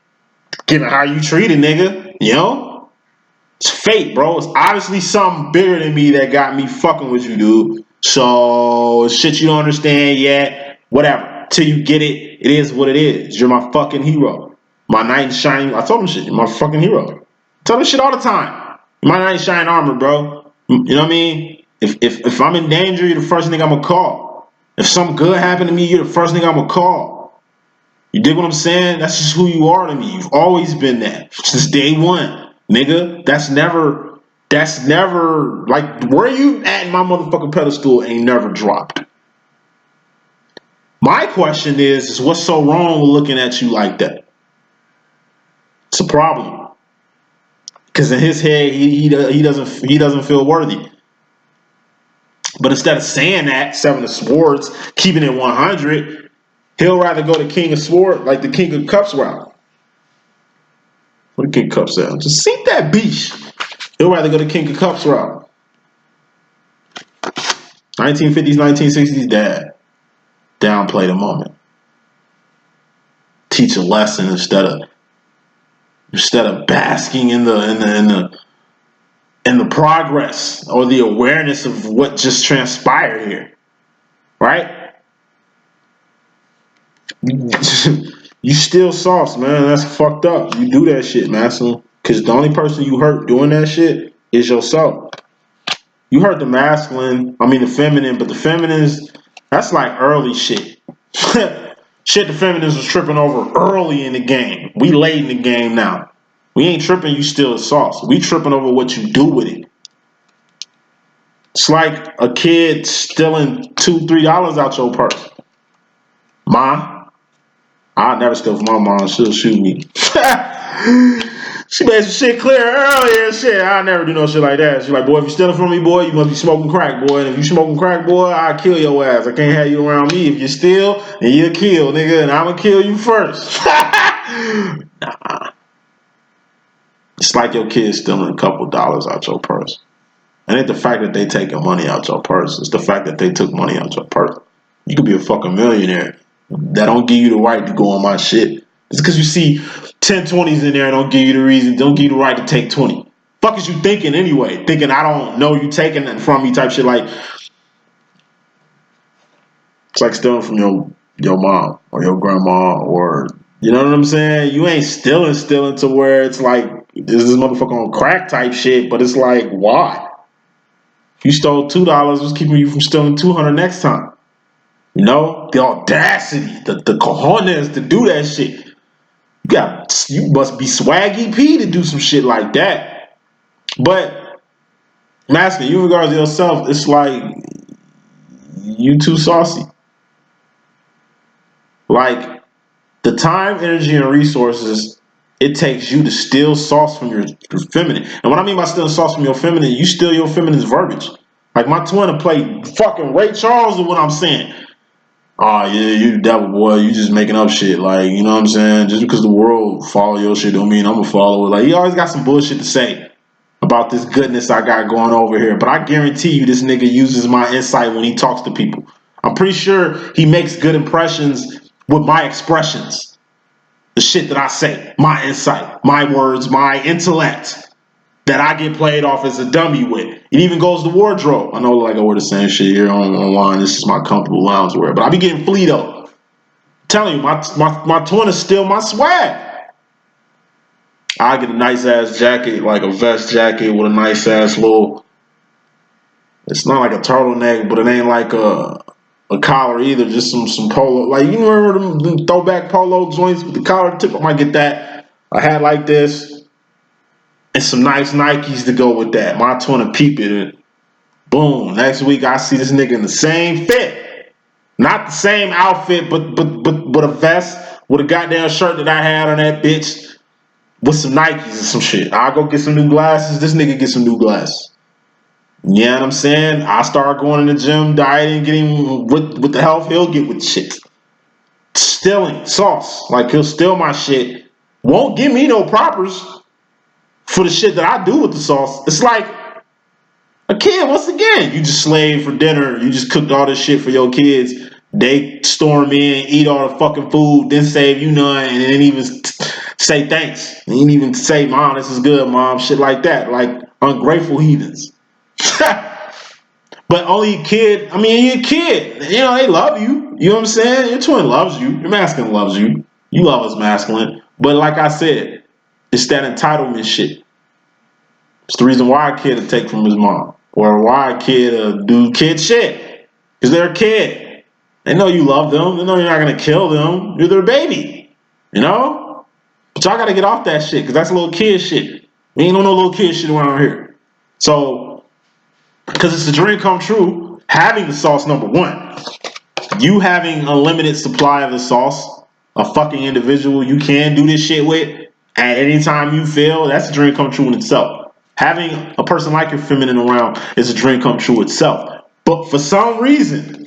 Given how you treated, nigga. You know? It's fate, bro. It's obviously something bigger than me that got me fucking with you, dude. So, shit you don't understand yet. Whatever. Till you get it, it is what it is. You're my fucking hero. My knight in shining. I told him shit. You're my fucking hero. Tell them shit all the time. My knight in shining armor, bro. You know what I mean? If I'm in danger, you're the first nigga I'm gonna call. If something good happened to me, you're the first nigga I'm gonna call. You dig what I'm saying? That's just who you are to me. You've always been that since day one, nigga. That's never like where you at in my motherfucking pedestal ain't never dropped. My question is what's so wrong with looking at you like that? It's a problem. Because in his head, he doesn't feel worthy. But instead of saying that, Seven of Swords, keeping it 100, he'll rather go to King of Swords, like the King of Cups route. What the King of Cups at? Just sink that beach. He'll rather go to King of Cups route. 1950s, 1960s, dad. Downplay the moment. Teach a lesson instead of basking in the progress or the awareness of what just transpired here, right? You still sauce, man. That's fucked up. You do that shit, masculine. Because the only person you hurt doing that shit is yourself. You hurt the masculine, the feminine, but the feminines, that's like early shit. Shit the feminines was tripping over early in the game. We late in the game now. We ain't tripping you still sauce. We tripping over what you do with it. It's like a kid stealing $2-3 out your purse. Ma, I'll never steal from my mom. She'll shoot me. She made some shit clear earlier. Shit, I never do no shit like that. She's like, boy, if you stealing from me, boy, you must be smoking crack, boy. And if you smoking crack, boy, I'll kill your ass. I can't have you around me. If you steal, then you'll kill, nigga, and I'ma kill you first. Nah. It's like your kid stealing a couple dollars out your purse. It ain't the fact that they taking money out your purse. It's the fact that they took money out your purse. You could be a fucking millionaire. That don't give you the right to go on my shit. It's because you see 10 20s in there and don't give you the reason, don't give you the right to take 20. Fuck is you thinking anyway? Thinking I don't know you taking that from me type shit. Like, it's like stealing from your mom or your grandma, or you know what I'm saying? You ain't stealing to where it's like this motherfucker on crack type shit, but it's like, why? You stole $2, what's keeping you from stealing 200 next time? You know, the audacity, the cojones to do that shit. You must be swaggy P to do some shit like that. But Master, you in regards to yourself, it's like you too saucy. Like the time, energy, and resources it takes you to steal sauce from your feminine. And what I mean by stealing sauce from your feminine, you steal your feminine's verbiage. Like my twin to play fucking Ray Charles is what I'm saying. Oh yeah, you the devil, boy. You just making up shit. Like, you know what I'm saying? Just because the world follow your shit don't mean I'm gonna follow it. Like, he always got some bullshit to say about this goodness I got going over here. But I guarantee you this nigga uses my insight when he talks to people. I'm pretty sure he makes good impressions with my expressions. The shit that I say, my insight, my words, my intellect that I get played off as a dummy with. It even goes to wardrobe. I know like I wear the same shit here online. This is my comfortable lounge wear. But I be getting flea though. I'm telling you, my twin is still my swag. I get a nice ass jacket, like a vest jacket with a nice ass little, it's not like a turtleneck, but it ain't like a collar either, just some polo. Like, you remember them throwback polo joints with the collar tip? I might get that. A hat like this. And some nice Nikes to go with that. My twin to peep it. And boom. Next week I see this nigga in the same fit. Not the same outfit, but a vest with a goddamn shirt that I had on that bitch with some Nikes and some shit. I'll go get some new glasses. This nigga get some new glasses. You know what I'm saying? I start going in the gym, dieting, getting with the health he'll get with the shit. Stealing sauce. Like he'll steal my shit. Won't give me no propers for the shit that I do with the sauce. It's like a kid, once again, you just slave for dinner. You just cooked all this shit for your kids. They storm in, eat all the fucking food, then save you none, and then even say thanks. They didn't even say, Mom, this is good, Mom. Shit like that. Like ungrateful heathens. But only a kid, I mean, you're a kid. You know, they love you. You know what I'm saying? Your twin loves you. Your masculine loves you. You love us masculine. But like I said, it's that entitlement shit. It's the reason why a kid will take from his mom. Or why a kid will do kid shit. Because they're a kid. They know you love them. They know you're not going to kill them. You're their baby. You know? But y'all got to get off that shit. Because that's little kid shit. We ain't no little kid shit around here. So, because it's a dream come true, having the sauce, number one. You having a limited supply of the sauce, a fucking individual you can do this shit with at any time you feel, that's a dream come true in itself. Having a person like your feminine around is a dream come true itself. But for some reason,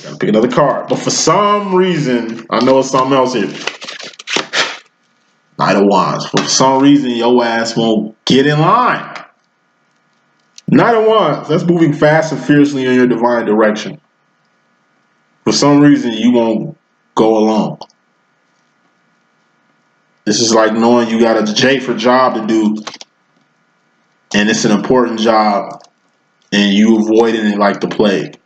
gotta pick another card. But for some reason, I know it's something else here. Knight of Wands. For some reason, your ass won't get in line. Knight of Wands. That's moving fast and fiercely in your divine direction. For some reason, you won't go along. This is like knowing you got a J for job to do, and it's an important job, and you avoiding it like the plague.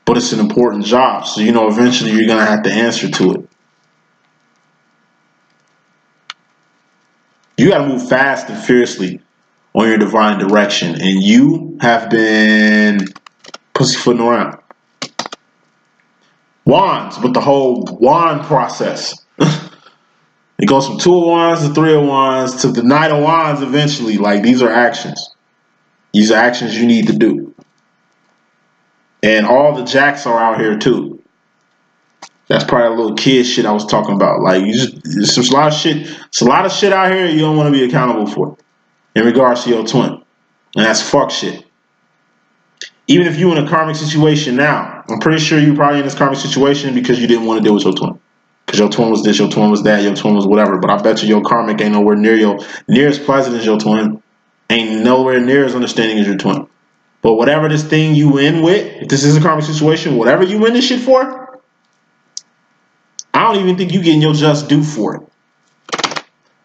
But it's an important job, so you know eventually you're gonna have to answer to it. You gotta move fast and fiercely on your divine direction, and you have been pussyfooting around. Wands, with the whole wand process. It goes from 2 of Wands to 3 of Wands to the Knight of Wands eventually. Like, these are actions. These are actions you need to do. And all the jacks are out here too. That's probably a little kid shit I was talking about. Like, there's a lot of shit. It's a lot of shit out here you don't want to be accountable for in regards to your twin, and that's fuck shit. Even if you in a karmic situation now, I'm pretty sure you probably in this karmic situation because you didn't want to deal with your twin. Because your twin was this, your twin was that, your twin was whatever. But I bet you your karmic ain't nowhere near as pleasant as your twin. Ain't nowhere near as understanding as your twin. But whatever this thing you in with, if this is a karmic situation, whatever you in this shit for, I don't even think you getting your just due for it.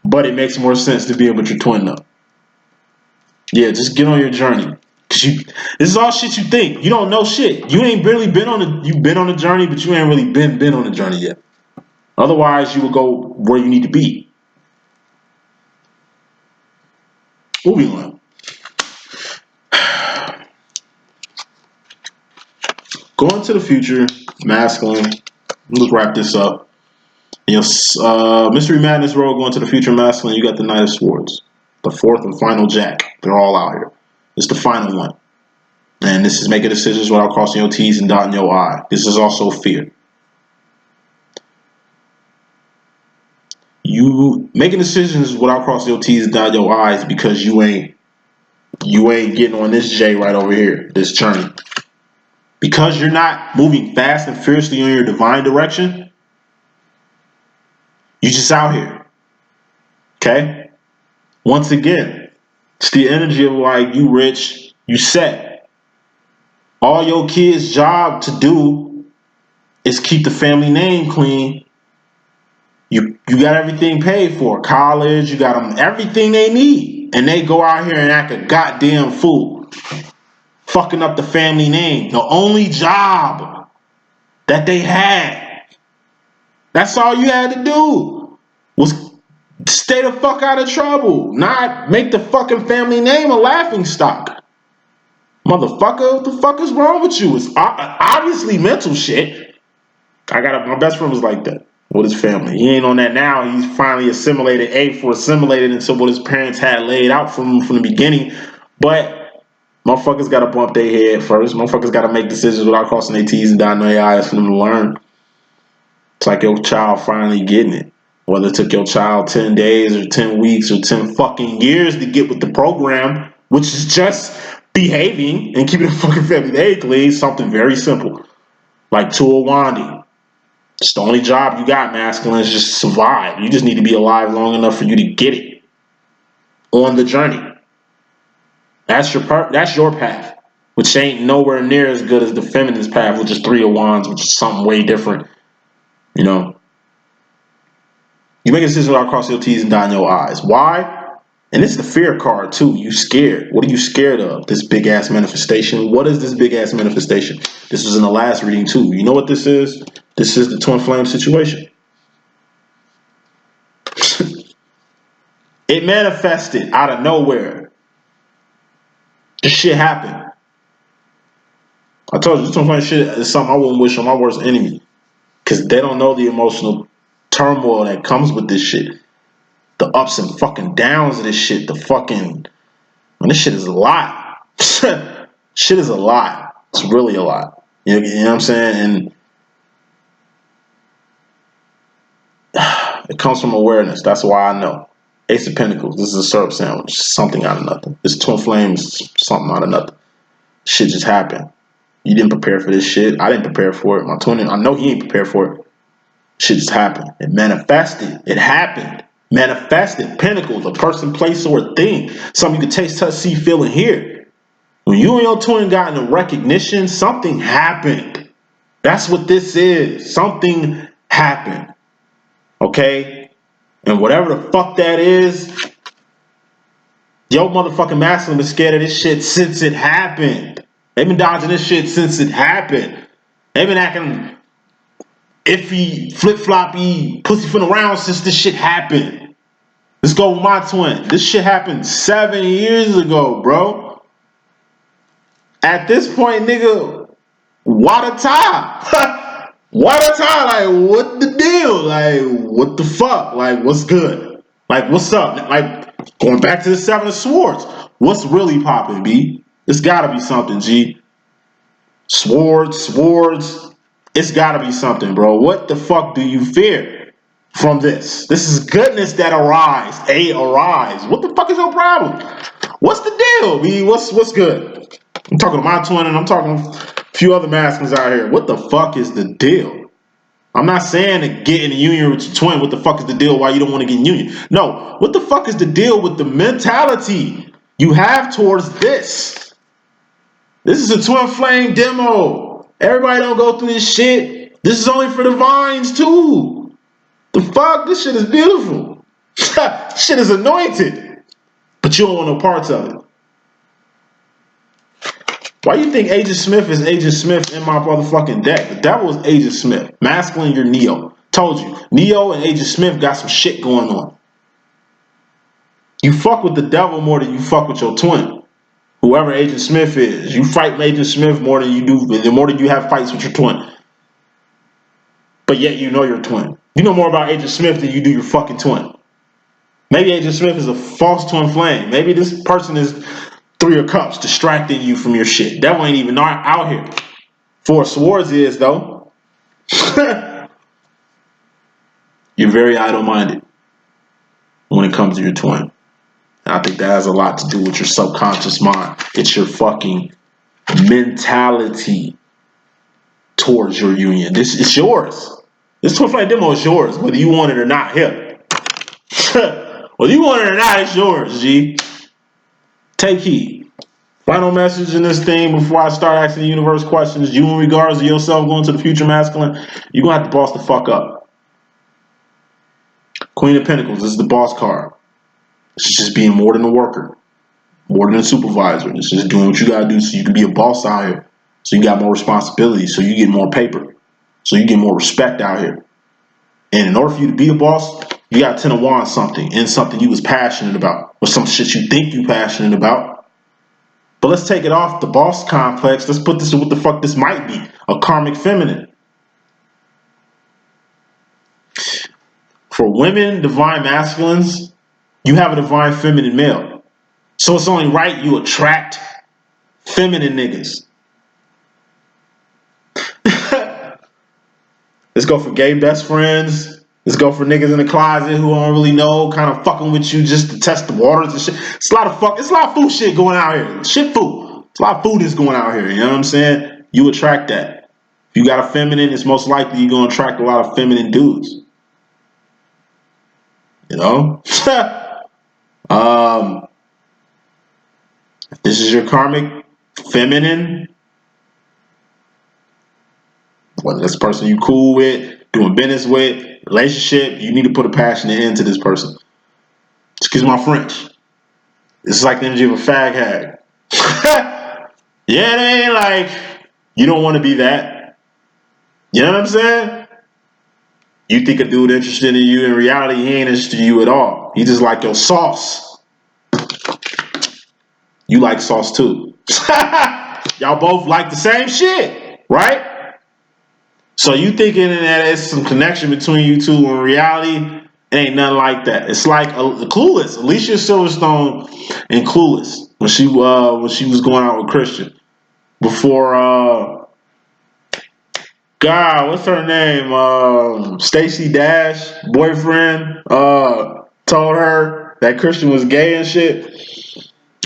But it makes more sense to be with your twin though. Yeah, just get on your journey. This is all shit you think. You don't know shit. You ain't really been on the. You've been on the journey, but you ain't really been on the journey yet. Otherwise, you would go where you need to be. Moving on. Going to the future, masculine. Let's wrap this up. Mystery Madness Road, going to the future, masculine. You got the Knight of Swords, the fourth and final Jack. They're all out here. It's the final one. And this is making decisions without crossing your T's and dotting your I. This is also fear. You making decisions without crossing your T's and dotting your I's because you ain't getting on this J right over here, this journey. Because you're not moving fast and fiercely in your divine direction, you just out here. Okay? Once again, it's the energy of like you rich, you set. All your kids' job to do is keep the family name clean. You got everything paid for. College, you got them everything they need. And they go out here and act a goddamn fool. Fucking up the family name. The only job that they had. That's all you had to do. Was stay the fuck out of trouble. Not make the fucking family name a laughing stock. Motherfucker, what the fuck is wrong with you? It's obviously mental shit. My best friend was like that with his family. He ain't on that now. He's finally assimilated into what his parents had laid out for him from the beginning. But motherfuckers gotta bump their head first. Motherfuckers gotta make decisions without crossing their T's and dotting their I's for them to learn. It's like your child finally getting it. Whether it took your child 10 days or 10 weeks or 10 fucking years to get with the program, which is just behaving and keeping the fucking family name clean, something very simple. Like Tuawandi. It's the only job you got, masculine, is just survive. You just need to be alive long enough for you to get it on the journey. That's your path, which ain't nowhere near as good as the feminine's path, which is Three of Wands, which is something way different. You know, you make a decision without crossing your T's and dotting your I's. Why? And it's the fear card too. You scared. What are you scared of? This big ass manifestation. What is this big ass manifestation? This was in the last reading too. You know what this is? This is the twin flame situation. It manifested out of nowhere. This shit happened. I told you, this twin flame shit is something I wouldn't wish on my worst enemy. Because they don't know the emotional turmoil that comes with this shit. The ups and fucking downs of this shit. This shit is a lot. Shit is a lot. It's really a lot. You know what I'm saying? And it comes from awareness. That's why I know. Ace of Pentacles. This is a syrup sandwich. Something out of nothing. This twin flame is something out of nothing. Shit just happened. You didn't prepare for this shit. I didn't prepare for it. My twin, I know he ain't prepared for it. Shit just happened. It manifested. It happened. Manifested. Pentacles. A person, place, or a thing. Something you can taste, touch, see, feel, and hear. When you and your twin got into recognition, something happened. That's what this is. Something happened. Okay? And whatever the fuck that is, your motherfucking masculine been scared of this shit since it happened. They've been dodging this shit since it happened. They've been acting iffy, flip-floppy, pussyfoot around since this shit happened. Let's go with my twin. This shit happened 7 years ago, bro. At this point, nigga, what a time. What a time. Like, what the deal? Like, what the fuck? Like, what's good? Like, what's up? Like, going back to the Seven of Swords. What's really popping, B? It's gotta be something, G. Swords. It's gotta be something, bro. What the fuck do you fear from this? This is goodness that arise. What the fuck is your problem? What's the deal, B? What's good? I'm talking to my twin and I'm talking to a few other masculines out here. What the fuck is the deal? I'm not saying to get in a union with your twin. What the fuck is the deal? Why you don't want to get in union? No. What the fuck is the deal with the mentality you have towards this? This is a twin flame demo. Everybody don't go through this shit. This is only for the vines too. The fuck? This shit is beautiful. Shit is anointed. But you don't want no parts of it. Why you think Agent Smith is Agent Smith in my motherfucking deck? The devil is Agent Smith. Masculine, you're Neo. Told you. Neo and Agent Smith got some shit going on. You fuck with the devil more than you fuck with your twin. Whoever Agent Smith is. You fight Agent Smith more than you do, the more than you have fights with your twin. But yet you know your twin. You know more about Agent Smith than you do your fucking twin. Maybe Agent Smith is a false twin flame. Maybe this person is Three of Cups distracting you from your shit. Devil ain't even out here. Four of Swords is, though. You're very idle-minded when it comes to your twin. And I think that has a lot to do with your subconscious mind. It's your fucking mentality towards your union. This is yours. This twin flame demo is yours, whether you want it or not. Here. Whether you want it or not, it's yours, G. Take heed. Final message in this thing before I start asking the universe questions. You in regards to yourself going to the future masculine, you're going to have to boss the fuck up. Queen of Pentacles, this is the boss card. This is just being more than a worker. More than a supervisor. This is doing what you got to do so you can be a boss out here. So you got more responsibility. So you get more paper. So you get more respect out here. And in order for you to be a boss, you got 10 of Wands something. And something you was passionate about. Or some shit you think you passionate about. But let's take it off the boss complex. Let's put this in what the fuck this might be. A karmic feminine. For women, divine masculines, you have a divine feminine male. So it's only right you attract feminine niggas. Let's go for gay best friends. Let's go for niggas in the closet who don't really know, kind of fucking with you just to test the waters and shit. It's a lot of food shit going out here. Shit food. It's a lot of food that's going out here. You know what I'm saying? You attract that. If you got a feminine, it's most likely you're gonna attract a lot of feminine dudes. You know? If this is your karmic feminine, whether this person you cool with, doing business with, relationship, you need to put a passionate end to this person. Excuse my French. This is like the energy of a fag hag. Yeah, it ain't like you don't want to be that. You know what I'm saying? You think a dude interested in you, in reality, he ain't interested in you at all. He just like your sauce. You like sauce too. Y'all both like the same shit, right? So you thinking that there's some connection between you two, in reality, it ain't nothing like that. It's like Clueless. Alicia Silverstone in Clueless when she was going out with Christian before God, what's her name? Stacey Dash boyfriend told her that Christian was gay and shit.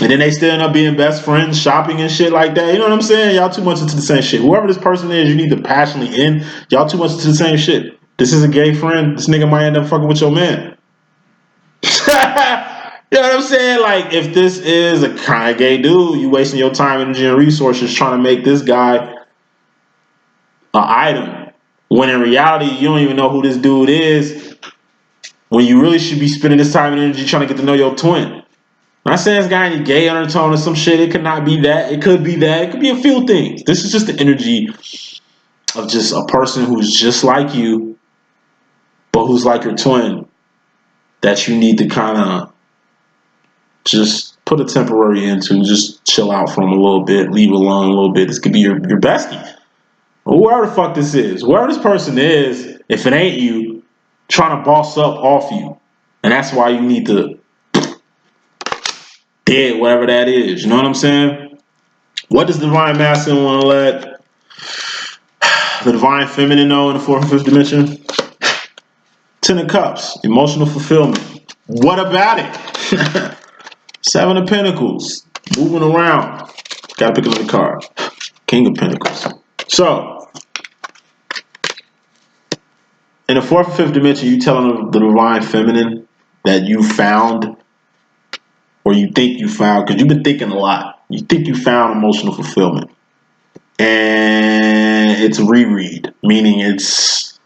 And then they still end up being best friends, shopping and shit like that. You know what I'm saying? Y'all too much into the same shit. Whoever this person is, you need to passionately end. Y'all too much into the same shit. This is a gay friend. This nigga might end up fucking with your man. You know what I'm saying? Like, if this is a kind of gay dude, you wasting your time, energy, and resources trying to make this guy an item. When in reality, you don't even know who this dude is. When you really should be spending this time and energy trying to get to know your twin. I'm not saying it's got any gay undertone or some shit. It could not be that. It could be that. It could be a few things. This is just the energy of just a person who's just like you, but who's like your twin, that you need to kind of just put a temporary end to. Just chill out from a little bit. Leave it alone a little bit. This could be your bestie. Or whoever the fuck this is. Whoever this person is, if it ain't you, trying to boss up off you. And that's why you need to dead whatever that is. You know what I'm saying? What does divine masculine want to let The divine feminine, though, in the fourth and fifth dimension. 10 of Cups, emotional fulfillment. What about it? 7 of Pentacles, moving around. Gotta pick another card. King of Pentacles. So, in the fourth and fifth dimension, you telling the divine feminine that you found, or you think you found, because you've been thinking a lot. You think you found emotional fulfillment. And it's a reread, meaning it's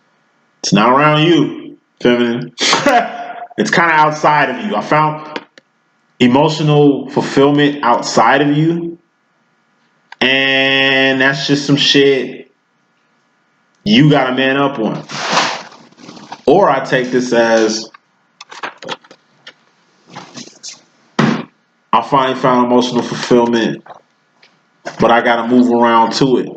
not around you, feminine. It's kind of outside of you. I found emotional fulfillment outside of you, and that's just some shit you gotta man up on. Or I take this as I finally found emotional fulfillment, but I gotta move around to it.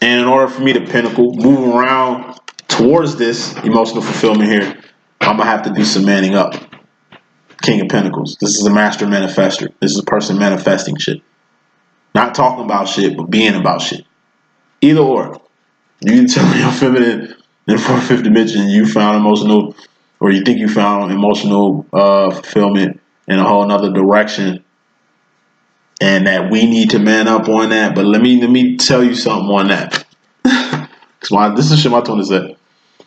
And in order for me to move around towards this emotional fulfillment here, I'm gonna have to do some manning up. King of Pentacles. This is a master manifester. This is a person manifesting shit. Not talking about shit, but being about shit. Either or. You can tell your feminine in the fourth, fifth dimension you found emotional, or you think you found emotional fulfillment in a whole nother direction, and that we need to man up on that. But let me tell you something on that. This is shit my tone is that.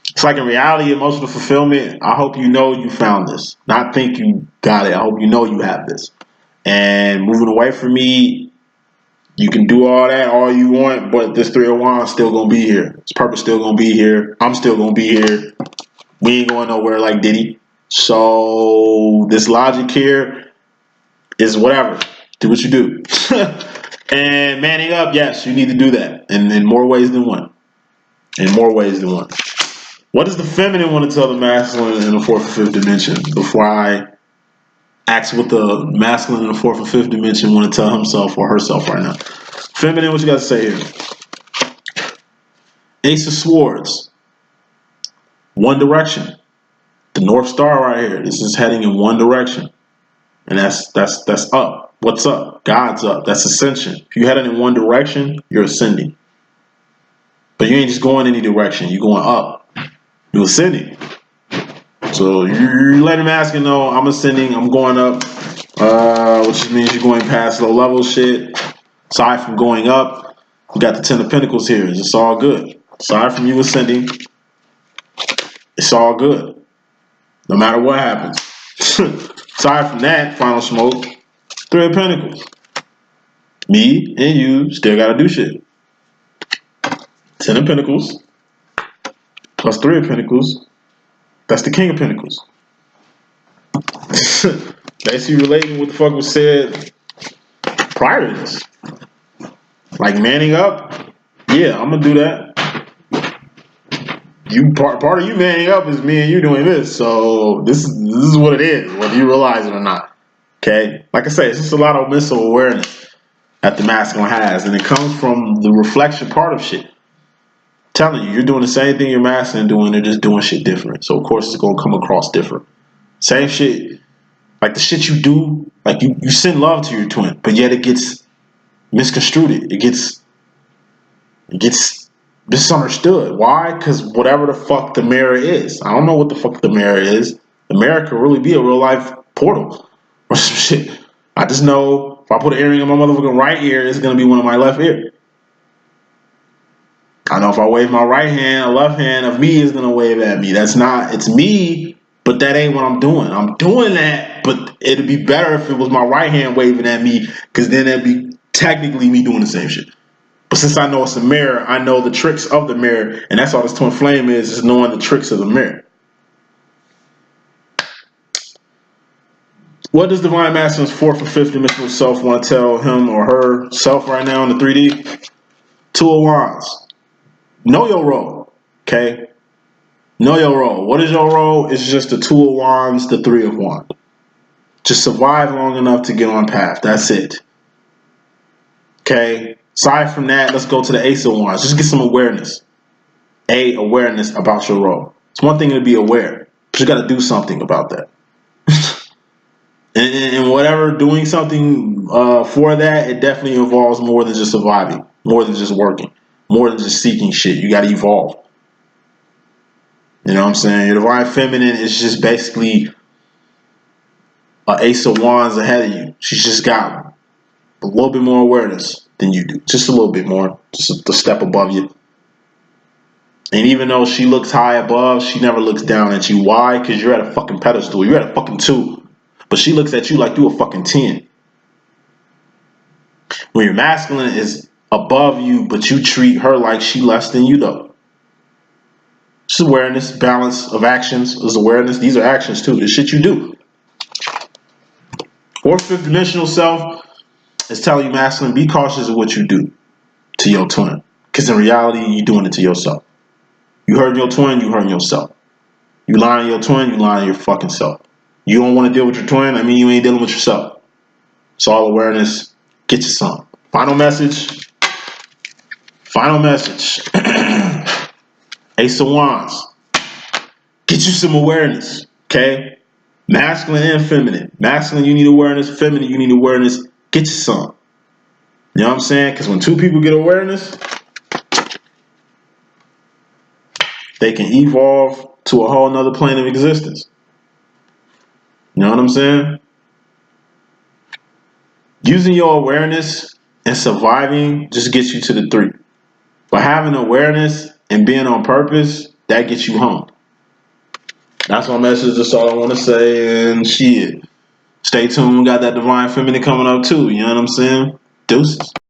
It's like in reality, emotional fulfillment, I hope you know you found this. Not think you got it. I hope you know you have this. And moving away from me, you can do all that all you want, but this 3 of Wands still gonna be here. This purpose still gonna be here. I'm still gonna be here. We ain't going nowhere like Diddy. So this logic here is whatever. Do what you do. And manning up, yes, you need to do that. And in more ways than one. In more ways than one. What does the feminine want to tell the masculine in the fourth and fifth dimension? Before I ask what the masculine in the fourth and fifth dimension want to tell himself or herself right now. Feminine, what you got to say here? Ace of Swords. One direction. The North Star right here. This is heading in one direction. And that's up. What's up? God's up. That's ascension. If you're heading in one direction, you're ascending. But you ain't just going any direction. You're going up. You're ascending. So you're letting masculine know I'm ascending, I'm going up, which means you're going past low level shit. Aside from going up, you got the 10 of Pentacles here. It's all good. Aside from you ascending, it's all good. No matter what happens. Aside from that, final smoke, 3 of Pentacles. Me and you still gotta do shit. 10 of Pentacles plus 3 of Pentacles. That's the King of Pentacles. Basically relating what the fuck was said prior to this. Like manning up, yeah, I'm gonna do that. You part of you manning up is me and you doing this. So this is what it is, whether you realize it or not. Okay? Like I say, it's just a lot of mental awareness that the masculine has, and it comes from the reflection part of shit. Telling you, you're doing the same thing your masculine doing, they're just doing shit different. So of course it's gonna come across different. Same shit, like the shit you do, like you send love to your twin, but yet it gets misconstrued. It gets misunderstood. Why? Because whatever the fuck the mirror is. I don't know what the fuck the mirror is. The mirror could really be a real life portal or some shit. I just know if I put an earring in my motherfucking right ear, it's gonna be one of my left ear. I know if I wave my right hand, a left hand of me is gonna wave at me. It's me, but that ain't what I'm doing. I'm doing that, but it'd be better if it was my right hand waving at me, because then it'd be technically me doing the same shit. But since I know it's a mirror, I know the tricks of the mirror, and that's all this twin flame is knowing the tricks of the mirror. What does Divine Masculine's fourth or fifth dimensional self want to tell him or her self right now in the 3D? 2 of Wands. Know your role, okay? Know your role. What is your role? It's just the 2 of Wands, the 3 of Wands. Just survive long enough to get on path. That's it. Okay? Aside from that, let's go to the Ace of Wands. Just get some awareness. Awareness about your role. It's one thing to be aware, but you got to do something about that. and whatever, doing something for that, it definitely involves more than just surviving, more than just working. more than just seeking shit. You gotta evolve. You know what I'm saying? Your divine feminine is just basically an ace of wands ahead of you. She's just got a little bit more awareness than you do. Just a little bit more. Just a step above you. And even though she looks high above, she never looks down at you. Why? Because you're at a fucking pedestal. You're at a fucking 2. But she looks at you like you a fucking 10. When your masculine is above you, but you treat her like she less than you, though. It's awareness, balance of actions is awareness. These are actions too. It's shit you do. Or fifth dimensional self is telling you, masculine, be cautious of what you do to your twin. Because in reality, you're doing it to yourself. You hurting your twin, you hurting yourself. You lying to your twin, you lying to your fucking self. You don't want to deal with your twin, I mean you ain't dealing with yourself. It's all awareness. Get you some. Final message. Final message. Ace of Wands. Get you some awareness. Okay? Masculine and feminine. Masculine, you need awareness. Feminine, you need awareness. Get you some. You know what I'm saying? Because when two people get awareness, they can evolve to a whole nother plane of existence. You know what I'm saying? Using your awareness and surviving just gets you to the 3. But having awareness and being on purpose, that gets you home. That's my message. That's all I want to say. And shit. Stay tuned. We got that divine feminine coming up too. You know what I'm saying? Deuces.